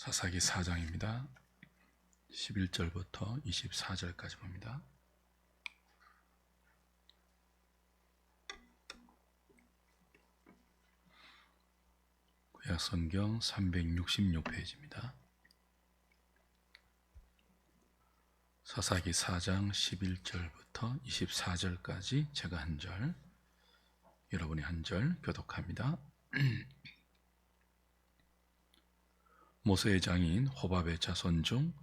사사기 4장입니다. 11절부터 24절까지 봅니다. 구약성경 366페이지입니다. 사사기 4장 11절부터 24절까지 제가 한 절, 여러분이 한 절 교독합니다. 모세의 장인 호밥의 자손 중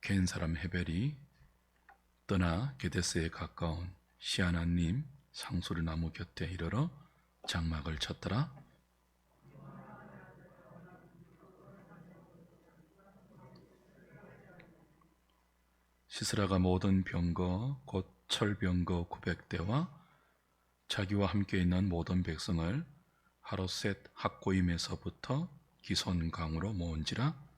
겐 사람 헤벨이 떠나 게데스에 가까운 시아나님 상수리 나무 곁에 이르러 장막을 쳤더라. 시스라가 모든 병거 곧 철병거 900대와 자기와 함께 있는 모든 백성을 하롯셋 학고임에서부터 기손강으로 모은지라.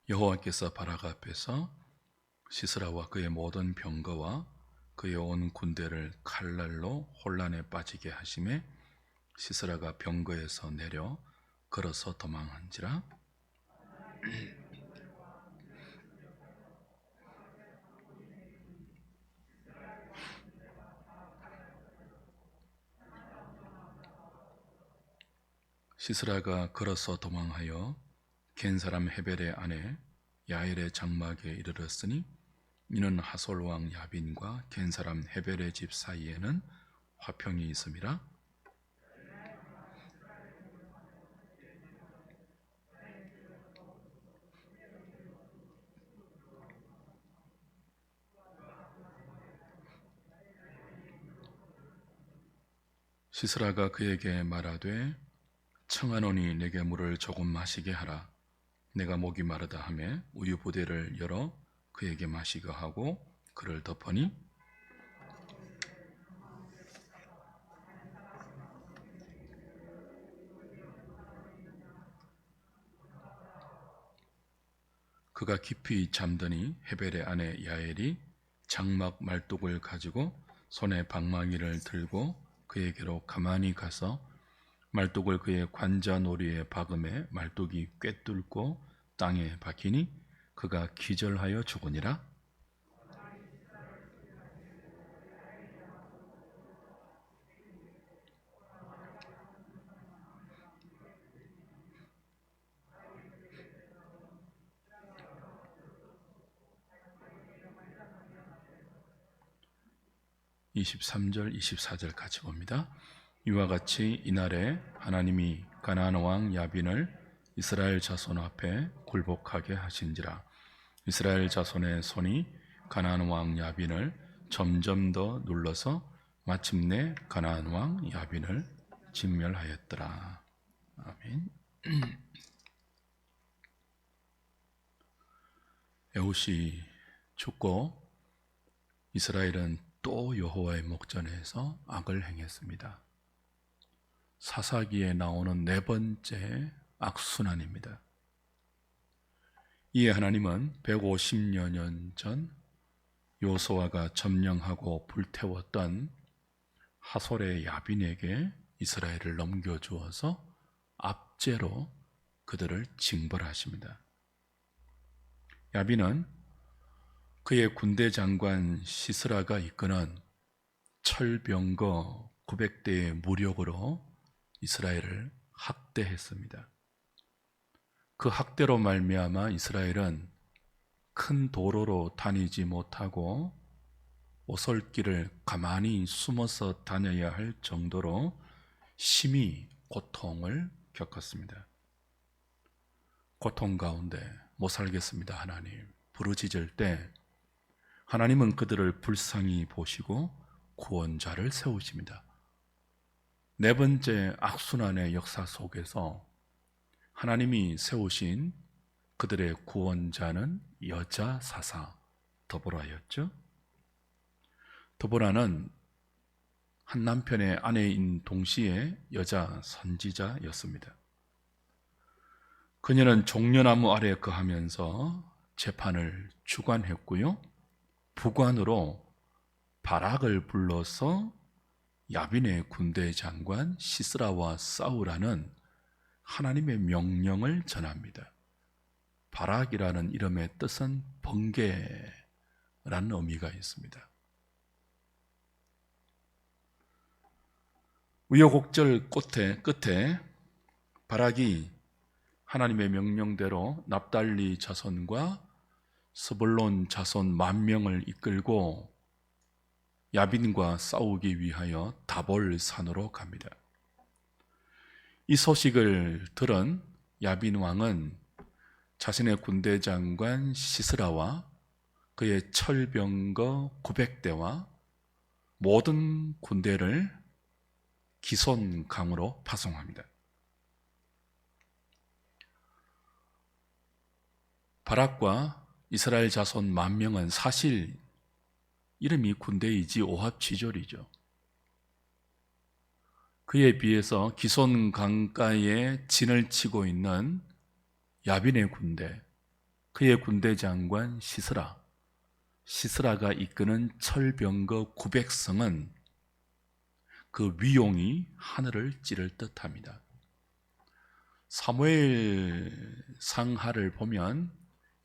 여호와께서 바락 앞에서 시스라와 그의 모든 병거와 그의 온 군대를 칼날로 혼란에 빠지게 하심에 시스라가 병거에서 내려 걸어서 도망한지라. 시스라가 걸어서 도망하여 겐 사람 헤벨의 아내 야엘의 장막에 이르렀으니 이는 하솔 왕 야빈과 겐 사람 헤벨의 집 사이에는 화평이 있음이라. 시스라가 그에게 말하되 청하노니 내게 물을 조금 마시게 하라. 내가 목이 마르다 하매 우유 부대를 열어 그에게 마시게 하고 그를 덮으니 그가 깊이 잠드니 헤벨의 아내 야엘이 장막 말뚝을 가지고 손에 방망이를 들고 그에게로 가만히 가서 말뚝을 그의 관자놀이에 박음에 말뚝이 꿰뚫고 땅에 박히니 그가 기절하여 죽으니라. (23절) (24절) 같이 봅니다. 이와 같이 이날에 하나님이 가나안 왕 야빈을 이스라엘 자손 앞에 굴복하게 하신지라. 이스라엘 자손의 손이 가나안 왕 야빈을 점점 더 눌러서 마침내 가나안 왕 야빈을 진멸하였더라. 아멘. 에훗이 죽고 이스라엘은 또 여호와의 목전에서 악을 행했습니다. 사사기에 나오는 네 번째 악순환입니다. 이에 하나님은 150여 년 전 요수아가 점령하고 불태웠던 하솔의 야빈에게 이스라엘을 넘겨주어서 압제로 그들을 징벌하십니다. 야빈은 그의 군대 장관 시스라가 이끄는 철병거 900대의 무력으로 이스라엘을 학대했습니다. 그 학대로 말미암아 이스라엘은 큰 도로로 다니지 못하고 오솔길을 가만히 숨어서 다녀야 할 정도로 심히 고통을 겪었습니다. 고통 가운데 못 살겠습니다 하나님 부르짖을 때 하나님은 그들을 불쌍히 보시고 구원자를 세우십니다. 네 번째 악순환의 역사 속에서 하나님이 세우신 그들의 구원자는 여자 사사 드보라였죠. 드보라는 한 남편의 아내인 동시에 여자 선지자였습니다. 그녀는 종려나무 아래 거하면서 재판을 주관했고요. 부관으로 바락을 불러서 야빈의 군대 장관 시스라와 싸우라는 하나님의 명령을 전합니다. 바락이라는 이름의 뜻은 번개라는 의미가 있습니다. 우여곡절 끝에 바락이 하나님의 명령대로 납달리 자손과 스불론 자손 10,000명을 이끌고 야빈과 싸우기 위하여 다볼 산으로 갑니다. 이 소식을 들은 야빈 왕은 자신의 군대 장관 시스라와 그의 철병거 900대와 모든 군대를 기손강으로 파송합니다. 바락과 이스라엘 자손 10,000명은 사실 이름이 군대이지 오합지졸이죠. 그에 비해서 기손 강가에 진을 치고 있는 야빈의 군대, 그의 군대 장관 시스라가 이끄는 철병거 900성은 그 위용이 하늘을 찌를 듯합니다. 사무엘 상하를 보면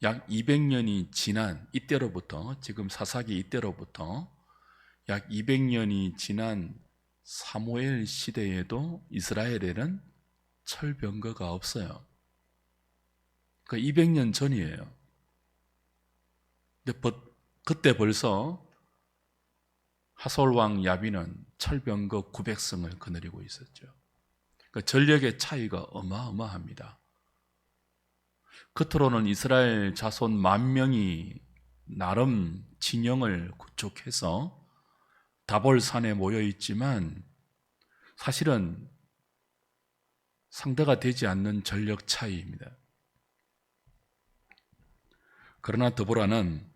약 200년이 지난 이때로부터, 지금 사사기 이때로부터 약 200년이 지난 사무엘 시대에도 이스라엘에는 철병거가 없어요. 그 200년 전이에요. 근데 그때 벌써 하솔왕 야빈은 철병거 900성을 거느리고 있었죠. 그 전력의 차이가 어마어마합니다. 겉으로는 이스라엘 자손 10,000명이 나름 진영을 구축해서 다볼산에 모여 있지만 사실은 상대가 되지 않는 전력 차이입니다. 그러나 드보라는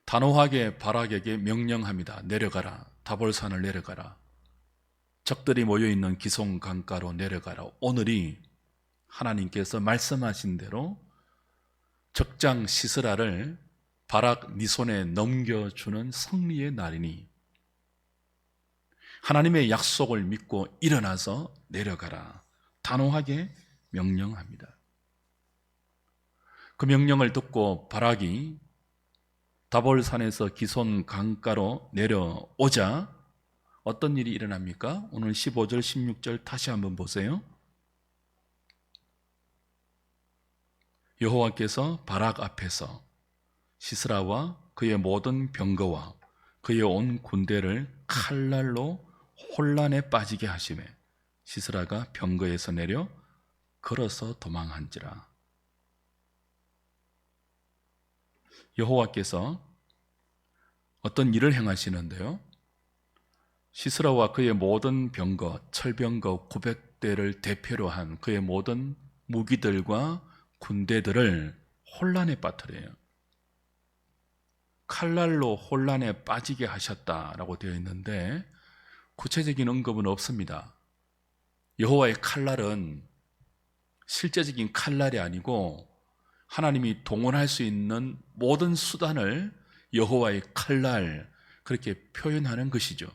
단호하게 바락에게 명령합니다. 내려가라. 다볼산을 내려가라. 적들이 모여있는 기손 강가로 내려가라. 오늘이 하나님께서 말씀하신 대로 적장 시스라를 바락 네 손에 넘겨주는 승리의 날이니 하나님의 약속을 믿고 일어나서 내려가라. 단호하게 명령합니다. 그 명령을 듣고 바락이 다볼산에서 기손 강가로 내려오자 어떤 일이 일어납니까? 오늘 15절, 16절 다시 한번 보세요. 여호와께서 바락 앞에서 시스라와 그의 모든 병거와 그의 온 군대를 칼날로 혼란에 빠지게 하시매 시스라가 병거에서 내려 걸어서 도망한지라. 여호와께서 어떤 일을 행하시는데요, 시스라와 그의 모든 병거, 철병거 900대를 대표로 한 그의 모든 무기들과 군대들을 혼란에 빠뜨려요. 칼날로 혼란에 빠지게 하셨다라고 되어 있는데 구체적인 언급은 없습니다. 여호와의 칼날은 실제적인 칼날이 아니고 하나님이 동원할 수 있는 모든 수단을 여호와의 칼날, 그렇게 표현하는 것이죠.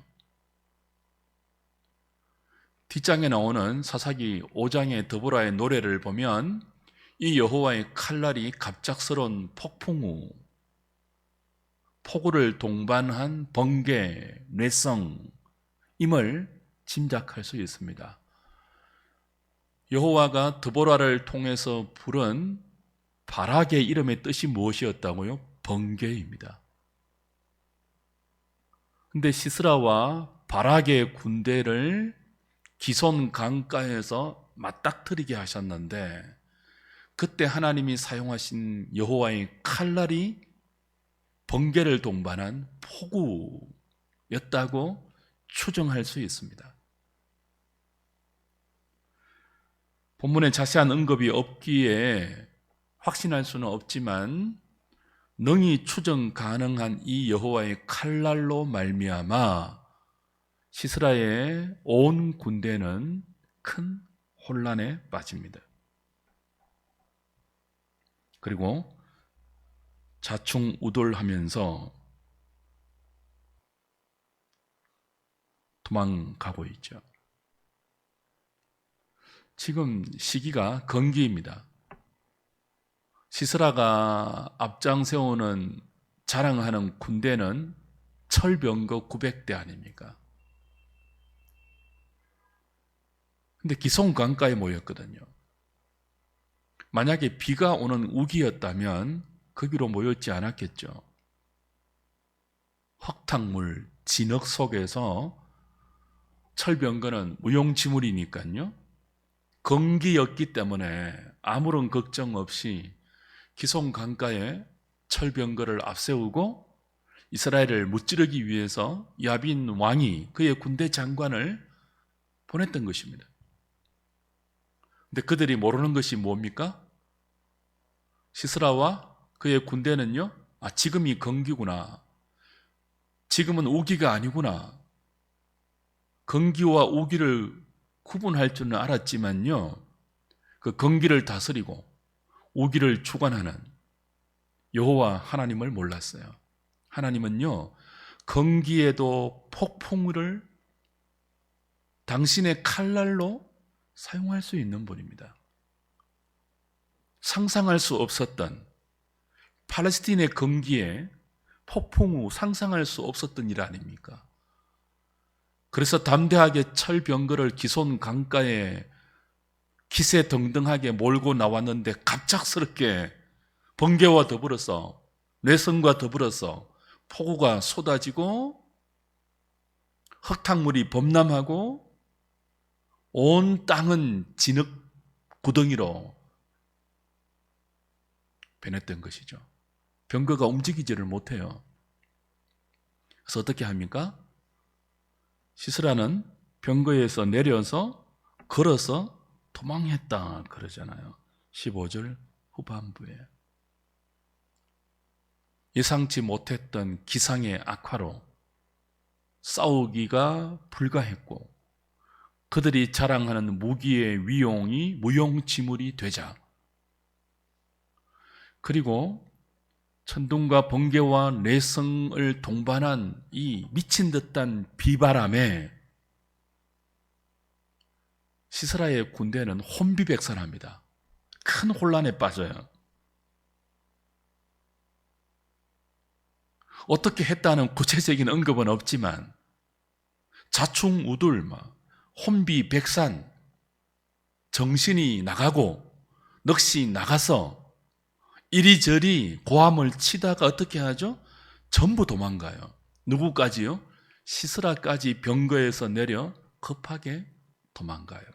뒷장에 나오는 사사기 5장의 드보라의 노래를 보면 이 여호와의 칼날이 갑작스러운 폭풍우, 폭우를 동반한 번개, 뇌성임을 짐작할 수 있습니다. 여호와가 드보라를 통해서 부른 바락의 이름의 뜻이 무엇이었다고요? 번개입니다. 근데 시스라와 바락의 군대를 기손 강가에서 맞닥뜨리게 하셨는데 그때 하나님이 사용하신 여호와의 칼날이 번개를 동반한 폭우였다고 추정할 수 있습니다. 본문에 자세한 언급이 없기에 확신할 수는 없지만 능히 추정 가능한 이 여호와의 칼날로 말미암아 시스라의 온 군대는 큰 혼란에 빠집니다. 그리고 자충우돌하면서 도망가고 있죠. 지금 시기가 건기입니다. 시스라가 앞장 세우는 자랑하는 군대는 철병거 900대 아닙니까? 근데 기송강가에 모였거든요. 만약에 비가 오는 우기였다면 거기로 모였지 않았겠죠. 흙탕물, 진흙 속에서 철병거는 무용지물이니까요. 건기였기 때문에 아무런 걱정 없이 기송강가에 철병거를 앞세우고 이스라엘을 무찌르기 위해서 야빈 왕이 그의 군대 장관을 보냈던 것입니다. 근데 그들이 모르는 것이 뭡니까? 시스라와 그의 군대는요, 지금이 건기구나. 지금은 우기가 아니구나. 건기와 우기를 구분할 줄은 알았지만요, 그 건기를 다스리고 우기를 주관하는 여호와 하나님을 몰랐어요. 하나님은요, 건기에도 폭풍을 당신의 칼날로 사용할 수 있는 분입니다. 상상할 수 없었던 팔레스틴의 건기에 폭풍 후 상상할 수 없었던 일 아닙니까? 그래서 담대하게 철병거를 기손 강가에 기세등등하게 몰고 나왔는데 갑작스럽게 번개와 더불어서 뇌성과 더불어서 폭우가 쏟아지고 흙탕물이 범람하고 온 땅은 진흙 구덩이로 변했던 것이죠. 병거가 움직이지를 못해요. 그래서 어떻게 합니까? 시스라는 병거에서 내려서 걸어서 도망했다 그러잖아요. 15절 후반부에. 예상치 못했던 기상의 악화로 싸우기가 불가했고 그들이 자랑하는 무기의 위용이 무용지물이 되자, 그리고 천둥과 번개와 뇌성을 동반한 이 미친 듯한 비바람에 시스라의 군대는 혼비백산합니다. 큰 혼란에 빠져요. 어떻게 했다는 구체적인 언급은 없지만 자충우돌, 혼비백산, 정신이 나가고 넋이 나가서 이리저리 고함을 치다가 어떻게 하죠? 전부 도망가요. 누구까지요? 시스라까지 병거에서 내려 급하게 도망가요.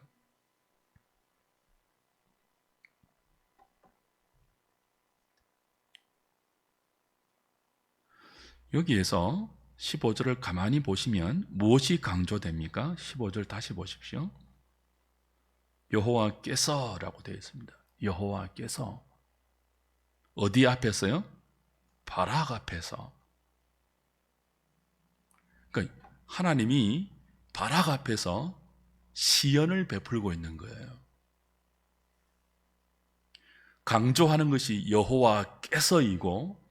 여기에서 15절을 가만히 보시면 무엇이 강조됩니까? 15절 다시 보십시오. 여호와께서라고 되어 있습니다. 여호와께서 어디 앞에서요? 바락 앞에서. 그러니까 하나님이 바락 앞에서 시연을 베풀고 있는 거예요. 강조하는 것이 여호와께서이고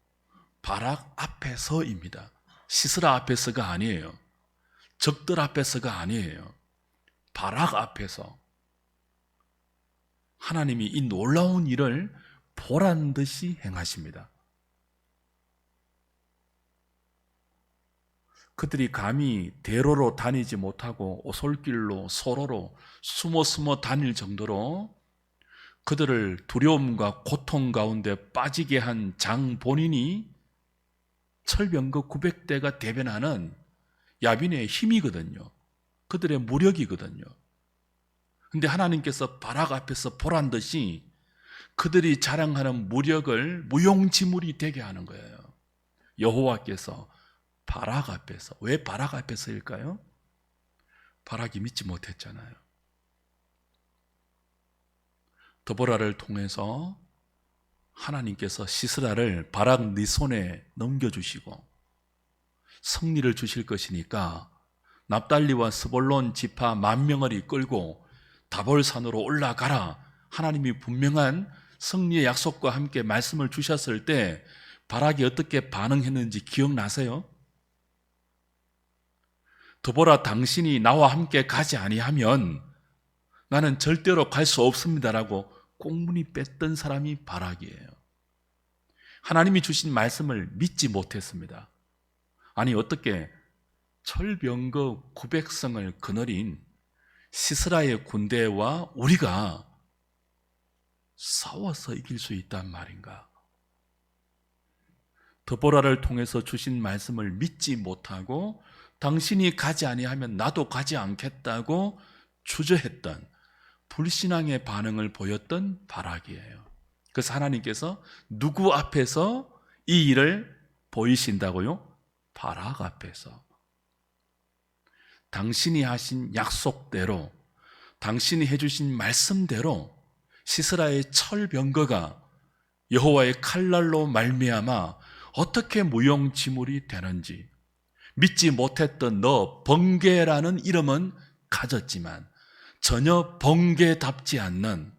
바락 앞에서입니다. 시스라 앞에서가 아니에요. 적들 앞에서가 아니에요. 바락 앞에서 하나님이 이 놀라운 일을 보란 듯이 행하십니다. 그들이 감히 대로로 다니지 못하고 오솔길로 소로로 숨어 다닐 정도로 그들을 두려움과 고통 가운데 빠지게 한 장 본인이 철병거 900대가 대변하는 야빈의 힘이거든요. 그들의 무력이거든요. 그런데 하나님께서 바락 앞에서 보란 듯이 그들이 자랑하는 무력을 무용지물이 되게 하는 거예요. 여호와께서 바락 앞에서. 왜 바락 앞에서일까요? 바락이 믿지 못했잖아요. 드보라를 통해서 하나님께서 시스라를 바락 네 손에 넘겨주시고 승리를 주실 것이니까 납달리와 스볼론 지파 10,000명을 이끌고 다볼산으로 올라가라. 하나님이 분명한 승리의 약속과 함께 말씀을 주셨을 때 바락이 어떻게 반응했는지 기억나세요? 드보라, 당신이 나와 함께 가지 아니하면 나는 절대로 갈 수 없습니다라고 꽁무니 뺐던 사람이 바락이에요. 하나님이 주신 말씀을 믿지 못했습니다. 아니, 어떻게 철병거 900성을 거느린 시스라의 군대와 우리가 싸워서 이길 수 있단 말인가? 드보라를 통해서 주신 말씀을 믿지 못하고 당신이 가지 아니하면 나도 가지 않겠다고 주저했던 불신앙의 반응을 보였던 바락이에요. 그래서 하나님께서 누구 앞에서 이 일을 보이신다고요? 바락 앞에서. 당신이 하신 약속대로, 당신이 해주신 말씀대로 시스라의 철병거가 여호와의 칼날로 말미암아 어떻게 무용지물이 되는지, 믿지 못했던 너 번개라는 이름은 가졌지만 전혀 번개답지 않는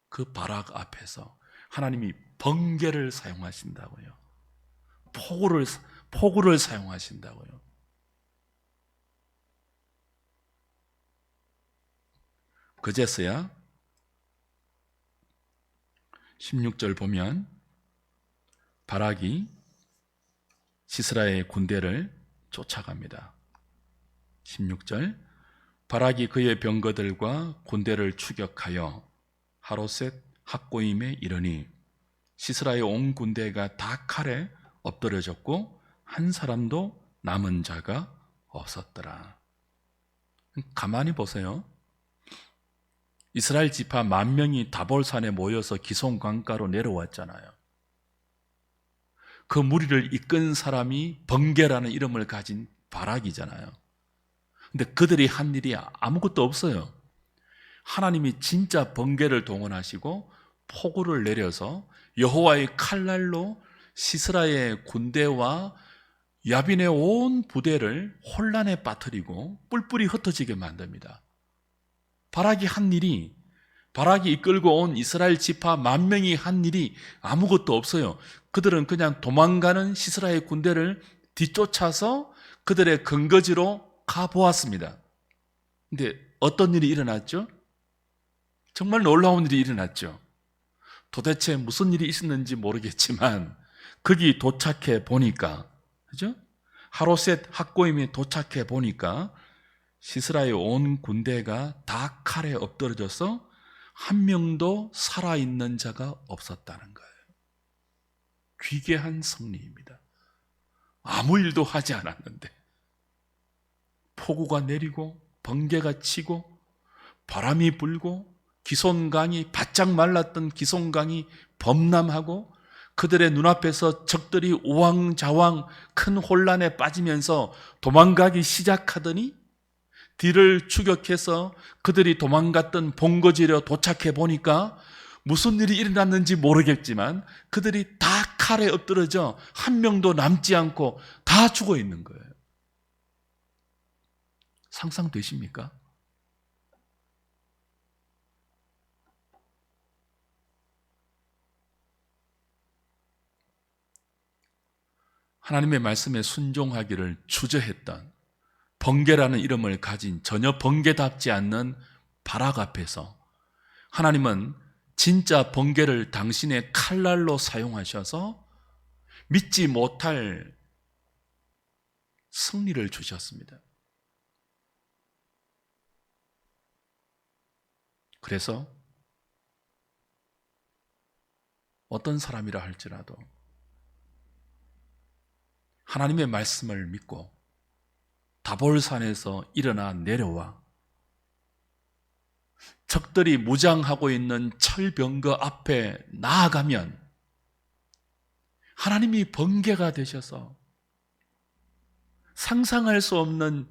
그 바락 앞에서 하나님이 번개를 사용하신다고요. 폭우를 사용하신다고요. 그제서야 16절 보면 바락이 시스라의 군대를 쫓아갑니다. 16절, 바락이 그의 병거들과 군대를 추격하여 하로셋 학고임에 이르니 시스라의 온 군대가 다 칼에 엎드려졌고 한 사람도 남은 자가 없었더라. 가만히 보세요. 이스라엘 지파 10,000명이 다볼산에 모여서 기손 강가로 내려왔잖아요. 그 무리를 이끈 사람이 번개라는 이름을 가진 바락이잖아요. 근데 그들이 한 일이 아무것도 없어요. 하나님이 진짜 번개를 동원하시고 폭우를 내려서 여호와의 칼날로 시스라의 군대와 야빈의 온 부대를 혼란에 빠뜨리고 뿔뿔이 흩어지게 만듭니다. 바락이 한 일이, 바락이 이끌고 온 이스라엘 지파 10,000명이 한 일이 아무것도 없어요. 그들은 그냥 도망가는 시스라의 군대를 뒤쫓아서 그들의 근거지로 가보았습니다. 근데 어떤 일이 일어났죠? 정말 놀라운 일이 일어났죠. 도대체 무슨 일이 있었는지 모르겠지만 거기 도착해 보니까, 그죠? 하로셋 학고임에 도착해 보니까 시스라의 온 군대가 다 칼에 엎드러져서 한 명도 살아있는 자가 없었다는 거예요. 귀괴한 승리입니다. 아무 일도 하지 않았는데 폭우가 내리고 번개가 치고 바람이 불고 기손강이, 바짝 말랐던 기손강이 범람하고 그들의 눈앞에서 적들이 우왕좌왕 큰 혼란에 빠지면서 도망가기 시작하더니 뒤를 추격해서 그들이 도망갔던 본거지로 도착해 보니까 무슨 일이 일어났는지 모르겠지만 그들이 다 칼에 엎드러져 한 명도 남지 않고 다 죽어 있는 거예요. 상상되십니까? 하나님의 말씀에 순종하기를 주저했던 번개라는 이름을 가진 전혀 번개답지 않는 바락 앞에서 하나님은 진짜 번개를 당신의 칼날로 사용하셔서 믿지 못할 승리를 주셨습니다. 그래서 어떤 사람이라 할지라도 하나님의 말씀을 믿고 다볼산에서 일어나 내려와 적들이 무장하고 있는 철병거 앞에 나아가면 하나님이 번개가 되셔서 상상할 수 없는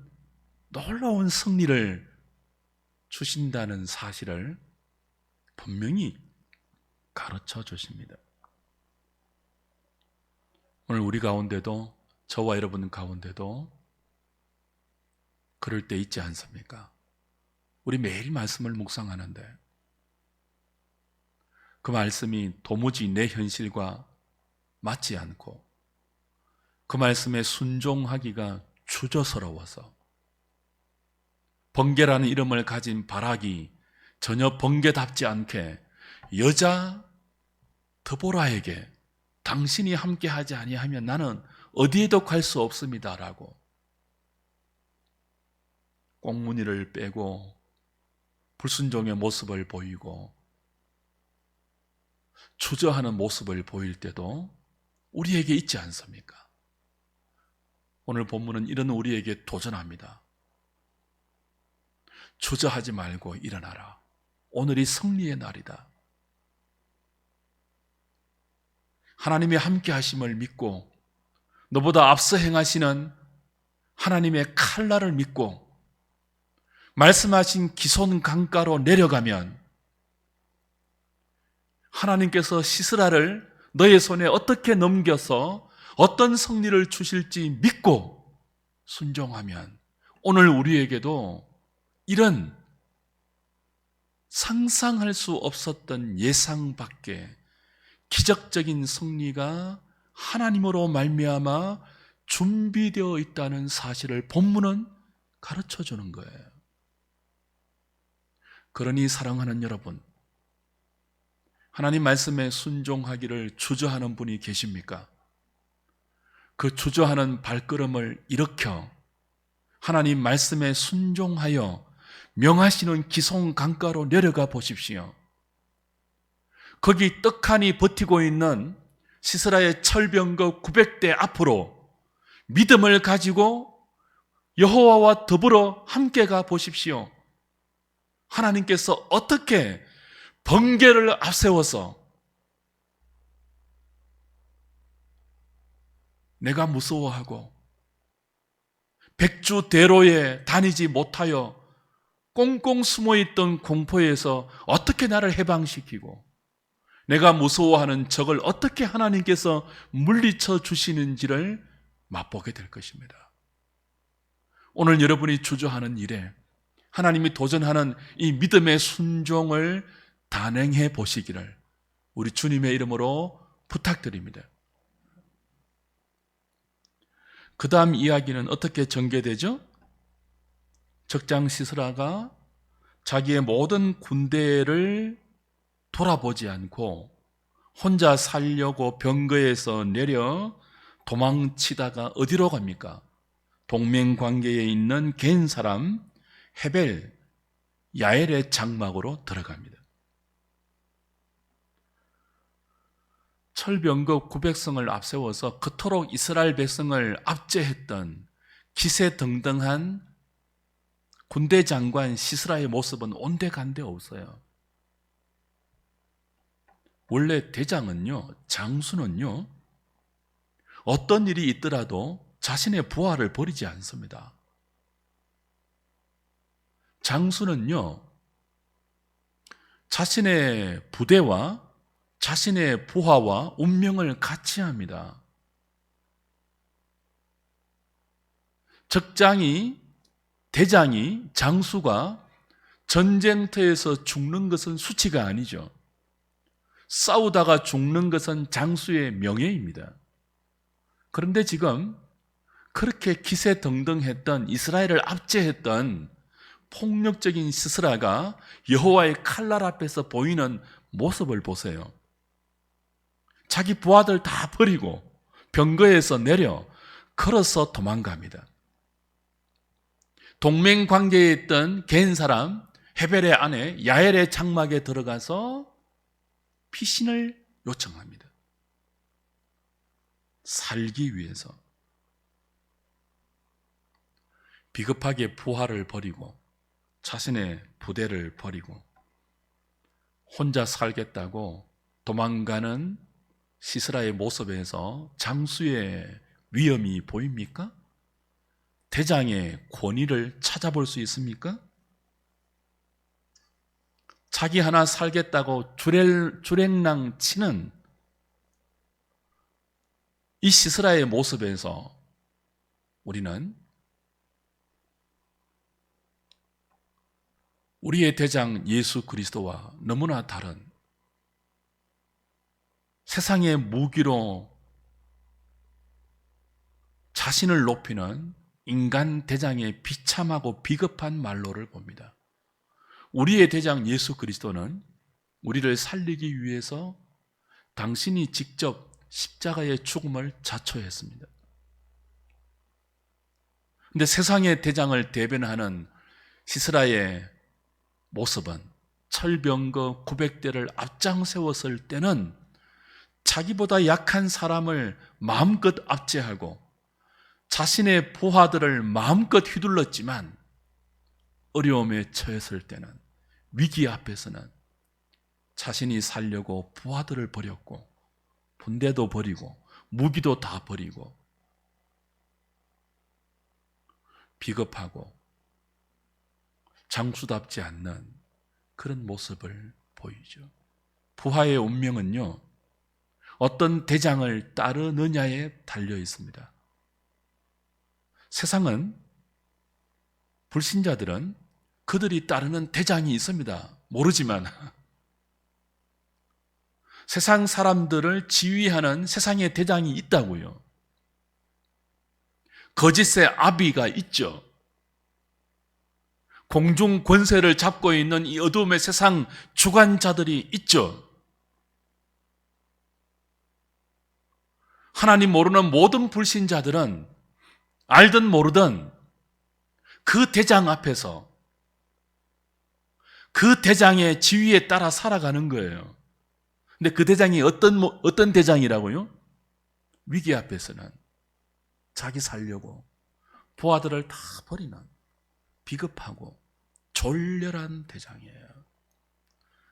놀라운 승리를 주신다는 사실을 분명히 가르쳐 주십니다. 오늘 우리 가운데도, 저와 여러분 가운데도 그럴 때 있지 않습니까? 우리 매일 말씀을 묵상하는데 그 말씀이 도무지 내 현실과 맞지 않고 그 말씀에 순종하기가 주저스러워서 번개라는 이름을 가진 바락이 전혀 번개답지 않게 여자 드보라에게 당신이 함께하지 아니하면 나는 어디에도 갈 수 없습니다라고 꽁무니를 빼고 불순종의 모습을 보이고 주저하는 모습을 보일 때도 우리에게 있지 않습니까? 오늘 본문은 이런 우리에게 도전합니다. 주저하지 말고 일어나라. 오늘이 승리의 날이다. 하나님의 함께 하심을 믿고 너보다 앞서 행하시는 하나님의 칼날을 믿고 말씀하신 기손 강가로 내려가면 하나님께서 시스라를 너의 손에 어떻게 넘겨서 어떤 승리를 주실지 믿고 순종하면 오늘 우리에게도 이런 상상할 수 없었던 예상 밖의 기적적인 승리가 하나님으로 말미암아 준비되어 있다는 사실을 본문은 가르쳐 주는 거예요. 그러니 사랑하는 여러분, 하나님 말씀에 순종하기를 주저하는 분이 계십니까? 그 주저하는 발걸음을 일으켜 하나님 말씀에 순종하여 명하시는 기송 강가로 내려가 보십시오. 거기 떡하니 버티고 있는 시스라의 철병거 900대 앞으로 믿음을 가지고 여호와와 더불어 함께 가 보십시오. 하나님께서 어떻게 번개를 앞세워서 내가 무서워하고 백주대로에 다니지 못하여 꽁꽁 숨어있던 공포에서 어떻게 나를 해방시키고 내가 무서워하는 적을 어떻게 하나님께서 물리쳐 주시는지를 맛보게 될 것입니다. 오늘 여러분이 주저하는 일에 하나님이 도전하는 이 믿음의 순종을 단행해 보시기를 우리 주님의 이름으로 부탁드립니다. 그 다음 이야기는 어떻게 전개되죠? 적장 시스라가 자기의 모든 군대를 돌아보지 않고 혼자 살려고 병거에서 내려 도망치다가 어디로 갑니까? 동맹관계에 있는 겐 사람 헤벨, 야엘의 장막으로 들어갑니다. 철병거 900성을 앞세워서 그토록 이스라엘 백성을 압제했던 기세등등한 군대 장관 시스라의 모습은 온데간데 없어요. 원래 대장은요, 장수는요, 어떤 일이 있더라도 자신의 부하를 버리지 않습니다. 장수는요, 자신의 부대와 자신의 부하와 운명을 같이 합니다. 적장이, 대장이, 장수가 전쟁터에서 죽는 것은 수치가 아니죠. 싸우다가 죽는 것은 장수의 명예입니다. 그런데 지금 그렇게 기세등등했던 이스라엘을 압제했던 폭력적인 시스라가 여호와의 칼날 앞에서 보이는 모습을 보세요. 자기 부하들 다 버리고 병거에서 내려 걸어서 도망갑니다. 동맹 관계에 있던 겐 사람 헤벨의 아내 야엘의 장막에 들어가서 피신을 요청합니다. 살기 위해서 비겁하게 부하를 버리고 자신의 부대를 버리고 혼자 살겠다고 도망가는 시스라의 모습에서 장수의 위엄이 보입니까? 대장의 권위를 찾아볼 수 있습니까? 자기 하나 살겠다고 주랭랑 치는 이 시스라의 모습에서 우리는 우리의 대장 예수 그리스도와 너무나 다른 세상의 무기로 자신을 높이는 인간 대장의 비참하고 비겁한 말로를 봅니다. 우리의 대장 예수 그리스도는 우리를 살리기 위해서 당신이 직접 십자가의 죽음을 자초했습니다. 근데 세상의 대장을 대변하는 시스라의 모습은 철병거 900대를 앞장세웠을 때는 자기보다 약한 사람을 마음껏 압제하고 자신의 부하들을 마음껏 휘둘렀지만 어려움에 처했을 때는, 위기 앞에서는 자신이 살려고 부하들을 버렸고 군대도 버리고 무기도 다 버리고 비겁하고 장수답지 않는 그런 모습을 보이죠. 부하의 운명은요, 어떤 대장을 따르느냐에 달려 있습니다. 세상은, 불신자들은 그들이 따르는 대장이 있습니다. 모르지만 세상 사람들을 지휘하는 세상의 대장이 있다고요. 거짓의 아비가 있죠. 공중 권세를 잡고 있는 이 어두움의 세상 주관자들이 있죠. 하나님 모르는 모든 불신자들은 알든 모르든 그 대장 앞에서 그 대장의 지위에 따라 살아가는 거예요. 근데 그 대장이 어떤 대장이라고요? 위기 앞에서는 자기 살려고 부하들을 다 버리는 비겁하고 졸렬한 대장이에요.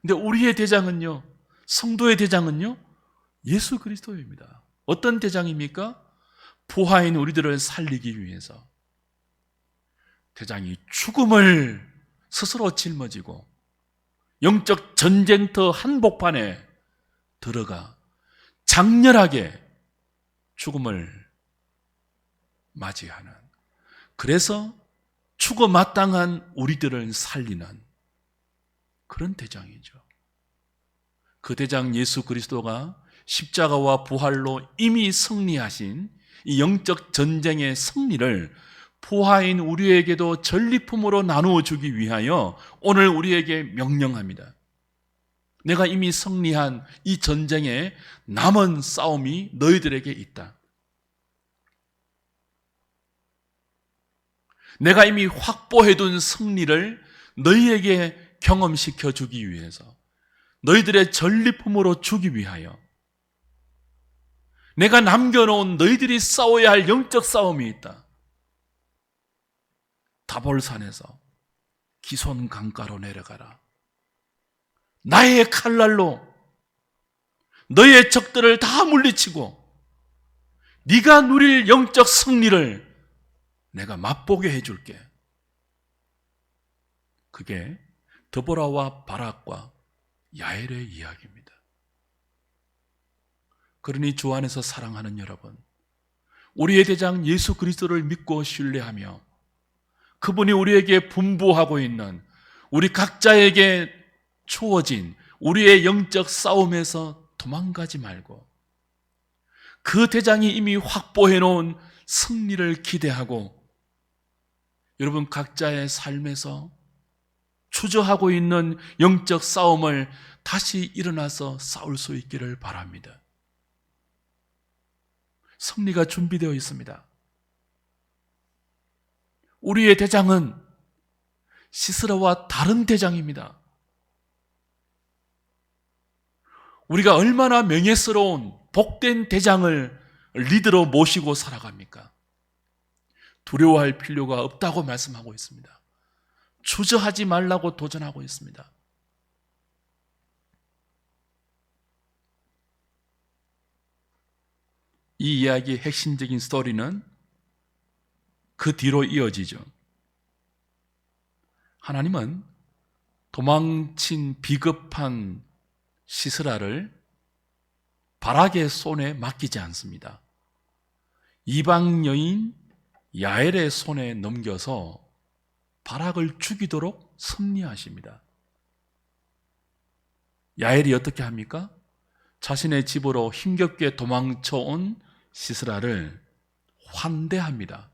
근데 우리의 대장은요, 성도의 대장은요, 예수 그리스도입니다. 어떤 대장입니까? 부하인 우리들을 살리기 위해서 대장이 죽음을 스스로 짊어지고 영적 전쟁터 한복판에 들어가 장렬하게 죽음을 맞이하는, 그래서 죽어 마땅한 우리들을 살리는 그런 대장이죠. 그 대장 예수 그리스도가 십자가와 부활로 이미 승리하신 이 영적 전쟁의 승리를 부하인 우리에게도 전리품으로 나누어 주기 위하여 오늘 우리에게 명령합니다. 내가 이미 승리한 이 전쟁에 남은 싸움이 너희들에게 있다. 내가 이미 확보해둔 승리를 너희에게 경험시켜 주기 위해서, 너희들의 전리품으로 주기 위하여 내가 남겨놓은 너희들이 싸워야 할 영적 싸움이 있다. 다볼산에서 기손 강가로 내려가라. 나의 칼날로 너의 적들을 다 물리치고 네가 누릴 영적 승리를 내가 맛보게 해줄게. 그게 드보라와 바락과 야엘의 이야기입니다. 그러니 주 안에서 사랑하는 여러분, 우리의 대장 예수 그리스도를 믿고 신뢰하며 그분이 우리에게 분부하고 있는 우리 각자에게 주어진 우리의 영적 싸움에서 도망가지 말고 그 대장이 이미 확보해 놓은 승리를 기대하고 여러분 각자의 삶에서 주저하고 있는 영적 싸움을 다시 일어나서 싸울 수 있기를 바랍니다. 승리가 준비되어 있습니다. 우리의 대장은 시스라와 다른 대장입니다. 우리가 얼마나 명예스러운 복된 대장을 리더로 모시고 살아갑니까? 두려워할 필요가 없다고 말씀하고 있습니다. 주저하지 말라고 도전하고 있습니다. 이 이야기의 핵심적인 스토리는 그 뒤로 이어지죠. 하나님은 도망친 비겁한 시스라를 바락의 손에 맡기지 않습니다. 이방 여인 야엘의 손에 넘겨서 바락을 죽이도록 섭리하십니다. 야엘이 어떻게 합니까? 자신의 집으로 힘겹게 도망쳐온 시스라를 환대합니다.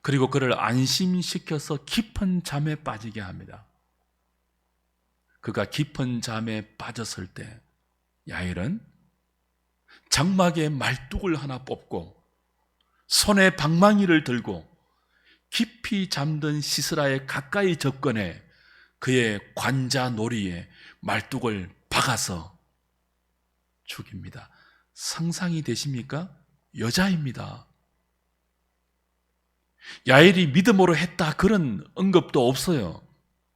그리고 그를 안심시켜서 깊은 잠에 빠지게 합니다. 그가 깊은 잠에 빠졌을 때 야엘은 장막에 말뚝을 하나 뽑고 손에 방망이를 들고 깊이 잠든 시스라에 가까이 접근해 그의 관자놀이에 말뚝을 박아서 죽입니다. 상상이 되십니까? 여자입니다. 야엘이 믿음으로 했다 그런 언급도 없어요.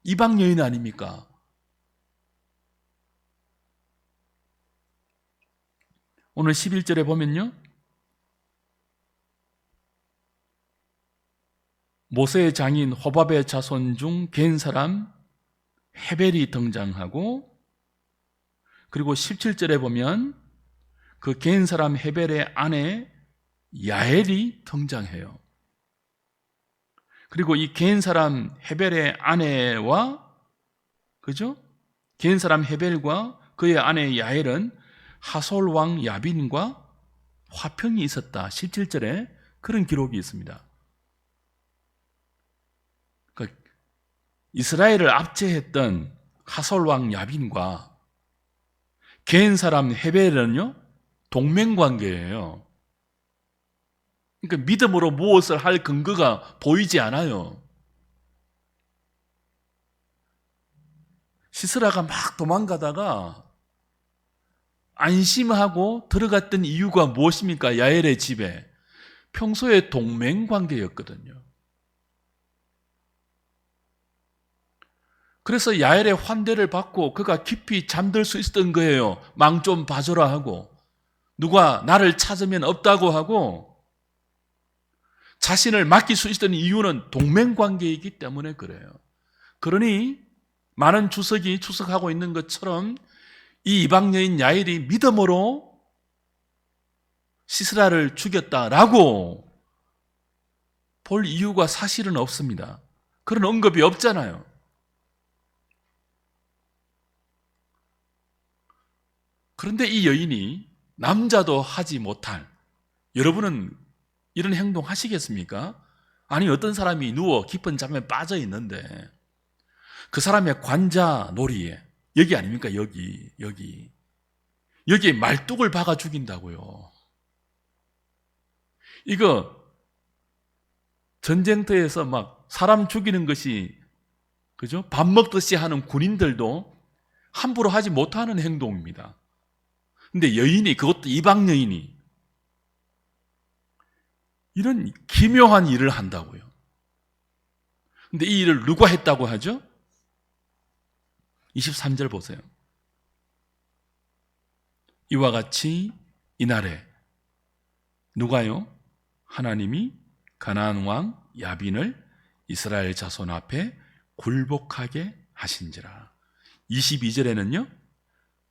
이방 여인 아닙니까? 오늘 11절에 보면요, 모세의 장인 호밥의 자손 중 겐 사람 헤벨이 등장하고, 그리고 17절에 보면 그 겐 사람 헤벨의 아내 야엘이 등장해요. 그리고 이 겐 사람 헤벨의 아내와, 그죠? 겐 사람 헤벨과 그의 아내 야엘은 하솔 왕 야빈과 화평이 있었다. 17절에 그런 기록이 있습니다. 그러니까 이스라엘을 압제했던 하솔 왕 야빈과 겐 사람 헤벨은요, 동맹관계예요. 그러니까 믿음으로 무엇을 할 근거가 보이지 않아요. 시스라가 막 도망가다가 안심하고 들어갔던 이유가 무엇입니까? 야엘의 집에. 평소에 동맹관계였거든요. 그래서 야엘의 환대를 받고 그가 깊이 잠들 수 있었던 거예요. 망 좀 봐줘라 하고, 누가 나를 찾으면 없다고 하고, 자신을 맡길 수 있었던 이유는 동맹관계이기 때문에 그래요. 그러니 많은 주석이 추석하고 있는 것처럼 이 이방 여인 야엘이 믿음으로 시스라를 죽였다라고 볼 이유가 사실은 없습니다. 그런 언급이 없잖아요. 그런데 이 여인이 남자도 하지 못할, 여러분은 이런 행동 하시겠습니까? 아니, 어떤 사람이 누워 깊은 잠에 빠져 있는데 그 사람의 관자놀이에, 여기 아닙니까? 여기에 말뚝을 박아 죽인다고요. 이거 전쟁터에서 막 사람 죽이는 것이, 그죠? 밥 먹듯이 하는 군인들도 함부로 하지 못하는 행동입니다. 근데 여인이, 그것도 이방 여인이 이런 기묘한 일을 한다고요. 근데 이 일을 누가 했다고 하죠? 23절 보세요. 이와 같이 이날에 누가요? 하나님이 가나안 왕 야빈을 이스라엘 자손 앞에 굴복하게 하신지라. 22절에는요,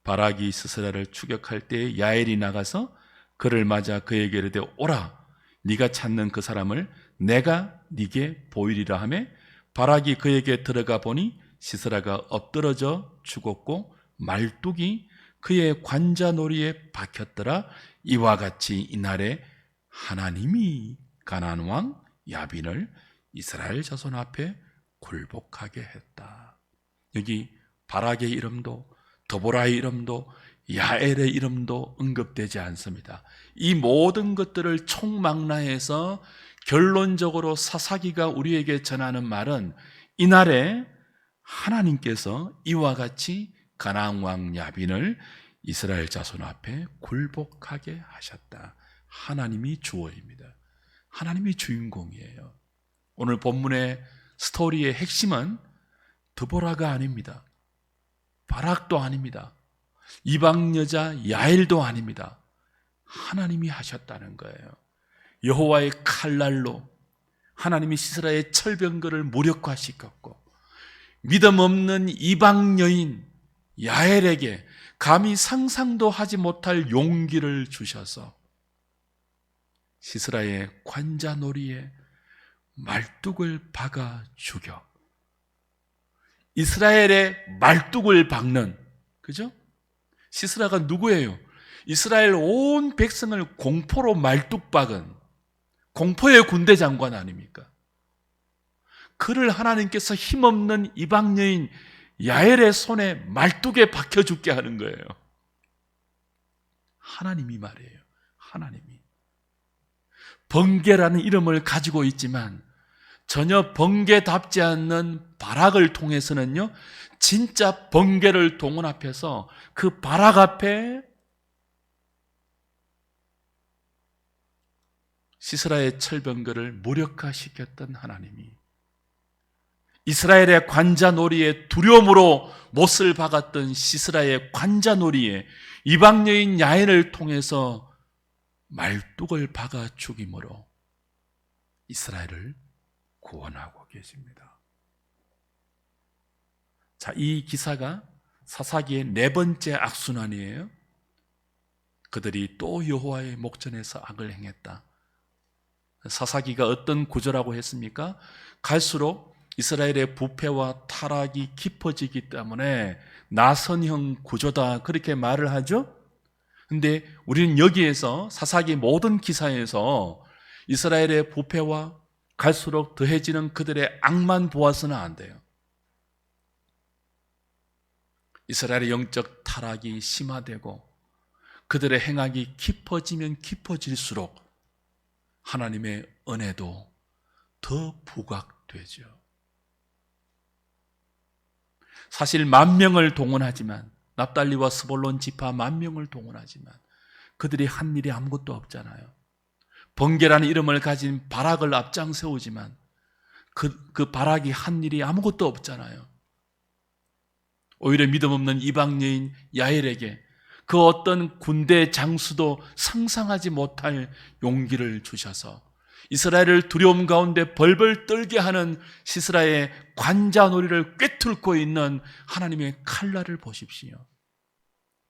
바락이 시스라를 추격할 때 야엘이 나가서 그를 맞아 그에게 이르되 오라, 네가 찾는 그 사람을 내가 네게 보이리라 하매 바락이 그에게 들어가 보니 시스라가 엎드러져 죽었고 말뚝이 그의 관자놀이에 박혔더라. 이와 같이 이날에 하나님이 가나안 왕 야빈을 이스라엘 자손 앞에 굴복하게 했다. 여기 바락의 이름도 드보라의 이름도 야엘의 이름도 언급되지 않습니다. 이 모든 것들을 총망라해서 결론적으로 사사기가 우리에게 전하는 말은 이날에 하나님께서 이와 같이 가나안 왕 야빈을 이스라엘 자손 앞에 굴복하게 하셨다. 하나님이 주어입니다. 하나님이 주인공이에요. 오늘 본문의 스토리의 핵심은 드보라가 아닙니다. 바락도 아닙니다. 이방 여자 야엘도 아닙니다. 하나님이 하셨다는 거예요. 여호와의 칼날로 하나님이 시스라의 철병거를 무력화시켰고 믿음 없는 이방 여인 야엘에게 감히 상상도 하지 못할 용기를 주셔서 시스라의 관자놀이에 말뚝을 박아 죽여 이스라엘의 말뚝을 박는, 그죠? 시스라가 누구예요? 이스라엘 온 백성을 공포로 말뚝박은 공포의 군대 장관 아닙니까? 그를 하나님께서 힘없는 이방 여인 야엘의 손에 말뚝에 박혀 죽게 하는 거예요. 하나님이 말이에요. 하나님이. 번개라는 이름을 가지고 있지만 전혀 번개답지 않는 바락을 통해서는요, 진짜 번개를 동원합해서 그 바락 앞에 시스라의 철병거를 무력화시켰던 하나님이 이스라엘의 관자놀이에 두려움으로 못을 박았던 시스라의 관자놀이에 이방 여인 야엘을 통해서 말뚝을 박아 죽임으로 이스라엘을 구원하고 계십니다. 자, 이 기사가 사사기의 네 번째 악순환이에요. 그들이 또 여호와의 목전에서 악을 행했다. 사사기가 어떤 구조라고 했습니까? 갈수록 이스라엘의 부패와 타락이 깊어지기 때문에 나선형 구조다, 그렇게 말을 하죠. 근데 우리는 여기에서 사사기 모든 기사에서 이스라엘의 부패와 갈수록 더해지는 그들의 악만 보아서는 안 돼요. 이스라엘의 영적 타락이 심화되고 그들의 행악이 깊어지면 깊어질수록 하나님의 은혜도 더 부각되죠. 사실 10,000명을 동원하지만, 납달리와 스볼론 지파 10,000명을 동원하지만 그들이 한 일이 아무것도 없잖아요. 번개라는 이름을 가진 바락을 앞장 세우지만 그 바락이 한 일이 아무것도 없잖아요. 오히려 믿음 없는 이방 여인 야엘에게 그 어떤 군대 장수도 상상하지 못할 용기를 주셔서 이스라엘을 두려움 가운데 벌벌 떨게 하는 시스라의 관자놀이를 꿰뚫고 있는 하나님의 칼날을 보십시오.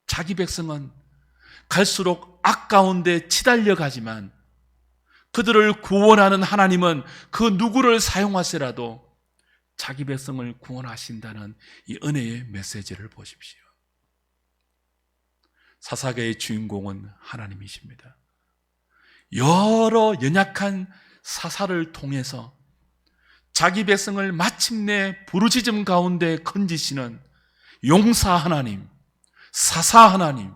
자기 백성은 갈수록 악 가운데 치달려 가지만 그들을 구원하는 하나님은 그 누구를 사용하시라도 자기 백성을 구원하신다는 이 은혜의 메시지를 보십시오. 사사기의 주인공은 하나님이십니다. 여러 연약한 사사를 통해서 자기 백성을 마침내 부르짖음 가운데 건지시는 용사 하나님, 사사 하나님,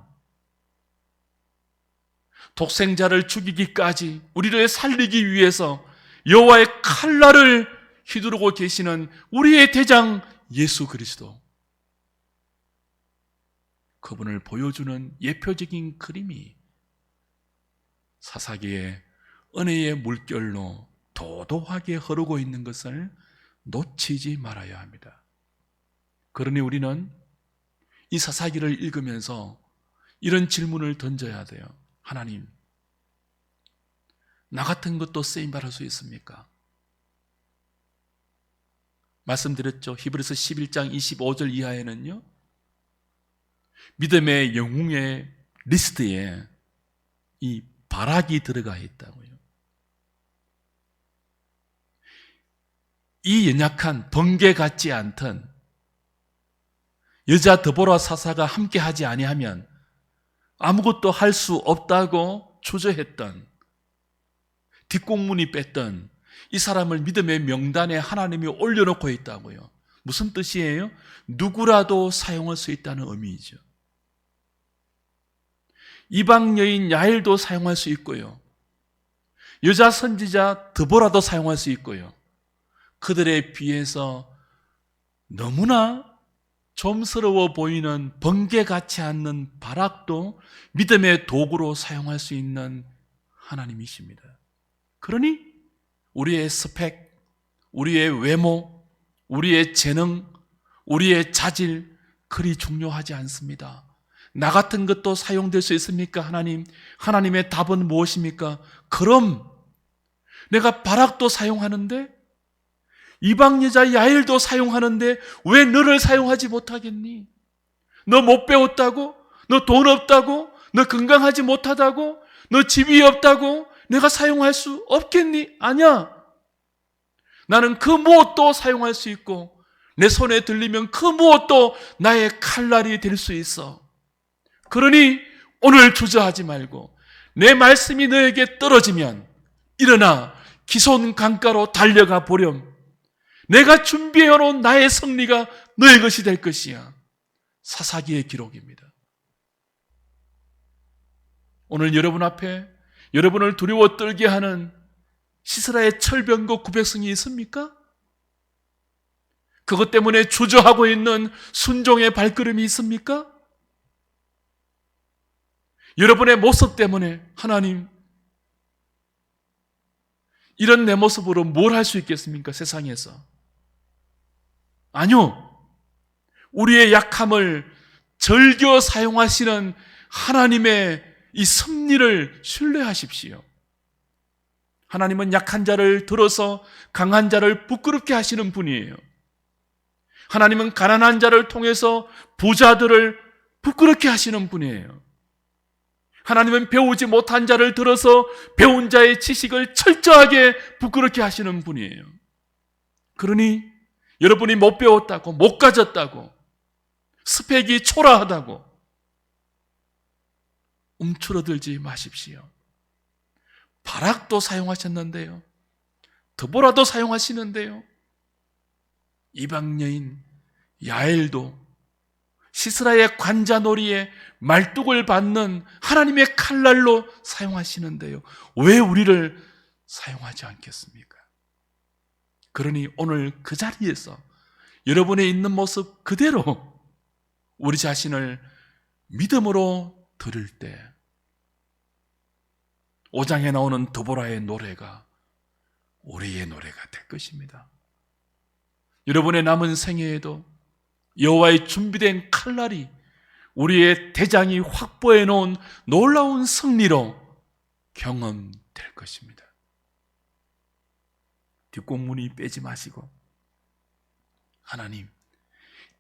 독생자를 죽이기까지 우리를 살리기 위해서 여호와의 칼날을 휘두르고 계시는 우리의 대장 예수 그리스도, 그분을 보여주는 예표적인 그림이 사사기의 은혜의 물결로 도도하게 흐르고 있는 것을 놓치지 말아야 합니다. 그러니 우리는 이 사사기를 읽으면서 이런 질문을 던져야 돼요. 하나님, 나 같은 것도 쓰임받을 수 있습니까? 말씀드렸죠. 히브리서 11장 25절 이하에는요, 믿음의 영웅의 리스트에 이 바락이 들어가 있다고요. 이 연약한 번개 같지 않던 여자 드보라 사사가 함께 하지 아니하면 아무것도 할 수 없다고 주저했던, 뒷공문이 뺐던 이 사람을 믿음의 명단에 하나님이 올려놓고 있다고요. 무슨 뜻이에요? 누구라도 사용할 수 있다는 의미이죠. 이방 여인 야엘도 사용할 수 있고요, 여자 선지자 드보라도 사용할 수 있고요, 그들에 비해서 너무나 좀스러워 보이는 번개 같지 않는 바락도 믿음의 도구로 사용할 수 있는 하나님이십니다. 그러니 우리의 스펙, 우리의 외모, 우리의 재능, 우리의 자질 그리 중요하지 않습니다. 나 같은 것도 사용될 수 있습니까? 하나님, 하나님의 답은 무엇입니까? 그럼 내가 바락도 사용하는데, 이방 여자 야엘도 사용하는데 왜 너를 사용하지 못하겠니? 너 못 배웠다고? 너 돈 없다고? 너 건강하지 못하다고? 너 집이 없다고? 내가 사용할 수 없겠니? 아니야. 나는 그 무엇도 사용할 수 있고 내 손에 들리면 그 무엇도 나의 칼날이 될 수 있어. 그러니 오늘 주저하지 말고 내 말씀이 너에게 떨어지면 일어나 기손 강가로 달려가 보렴. 내가 준비해놓은 나의 승리가 너의 것이 될 것이야. 사사기의 기록입니다. 오늘 여러분 앞에 여러분을 두려워 떨게 하는 시스라의 철병거 900승이 있습니까? 그것 때문에 주저하고 있는 순종의 발걸음이 있습니까? 여러분의 모습 때문에 하나님, 이런 내 모습으로 뭘 할 수 있겠습니까? 세상에서. 아니요. 우리의 약함을 즐겨 사용하시는 하나님의 이 섭리를 신뢰하십시오. 하나님은 약한 자를 들어서 강한 자를 부끄럽게 하시는 분이에요. 하나님은 가난한 자를 통해서 부자들을 부끄럽게 하시는 분이에요. 하나님은 배우지 못한 자를 들어서 배운 자의 지식을 철저하게 부끄럽게 하시는 분이에요. 그러니 여러분이 못 배웠다고, 못 가졌다고, 스펙이 초라하다고 움츠러들지 마십시오. 바락도 사용하셨는데요. 드보라도 사용하시는데요. 이방 여인 야엘도 시스라의 관자놀이에 말뚝을 받는 하나님의 칼날로 사용하시는데요. 왜 우리를 사용하지 않겠습니까? 그러니 오늘 그 자리에서 여러분의 있는 모습 그대로 우리 자신을 믿음으로 들을 때 5장에 나오는 드보라의 노래가 우리의 노래가 될 것입니다. 여러분의 남은 생애에도 여호와의 준비된 칼날이 우리의 대장이 확보해 놓은 놀라운 승리로 경험될 것입니다. 뒷공문이 빼지 마시고 하나님,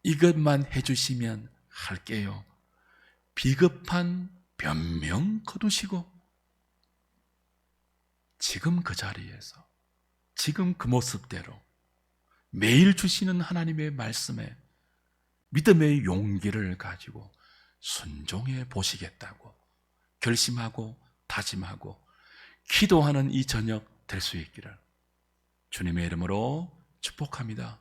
이것만 해주시면 할게요. 비겁한 변명 거두시고 지금 그 자리에서 지금 그 모습대로 매일 주시는 하나님의 말씀에 믿음의 용기를 가지고 순종해 보시겠다고 결심하고 다짐하고 기도하는 이 저녁 될 수 있기를 주님의 이름으로 축복합니다.